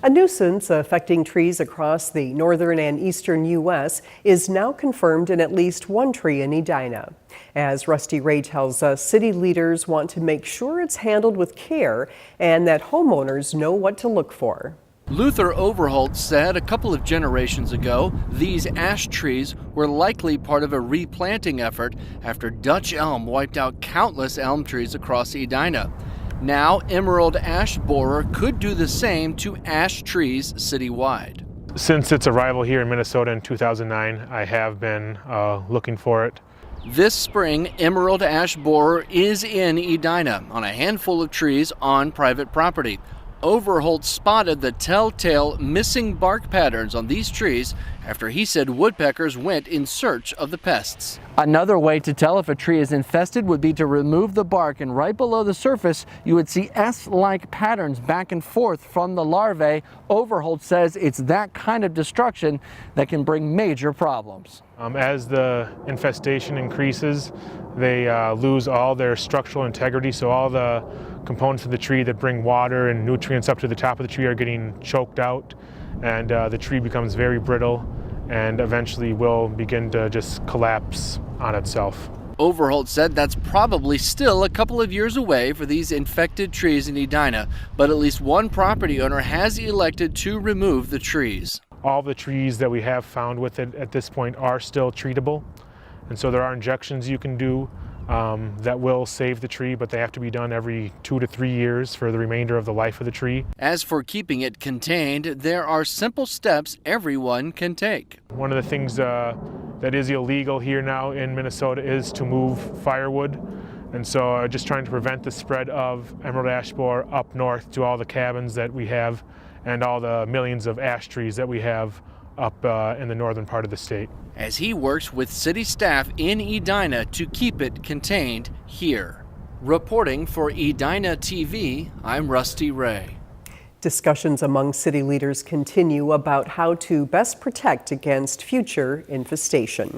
A nuisance affecting trees across the northern and eastern U.S. is now confirmed in at least one tree in Edina. As Rusty Ray tells us, city leaders want to make sure it's handled with care and that homeowners know what to look for. Luther Overholt said a couple of generations ago, these ash trees were likely part of a replanting effort after Dutch elm wiped out countless elm trees across Edina. Now, emerald ash borer could do the same to ash trees citywide. Since its arrival here in Minnesota in 2009, I have been looking for it. This spring, emerald ash borer is in Edina on a handful of trees on private property. Overholt spotted the telltale missing bark patterns on these trees after he said woodpeckers went in search of the pests. Another way to tell if a tree is infested would be to remove the bark, and right below the surface you would see S-like patterns back and forth from the larvae. Overholt says it's that kind of destruction that can bring major problems. As the infestation increases, they lose all their structural integrity, so all the components of the tree that bring water and nutrients up to the top of the tree are getting choked out, and the tree becomes very brittle and eventually will begin to just collapse on itself. Overholt said that's probably still a couple of years away for these infected trees in Edina, but at least one property owner has elected to remove the trees. All the trees that we have found with it at this point are still treatable, and so there are injections you can do that will save the tree, but they have to be done every 2 to 3 years for the remainder of the life of the tree. As for keeping it contained, there are simple steps everyone can take. One of the things that is illegal here now in Minnesota is to move firewood, and so just trying to prevent the spread of emerald ash borer up north to all the cabins that we have and all the millions of ash trees that we have up in the northern part of the state. As he works with city staff in Edina to keep it contained here. Reporting for Edina TV, I'm Rusty Ray. Discussions among city leaders continue about how to best protect against future infestation.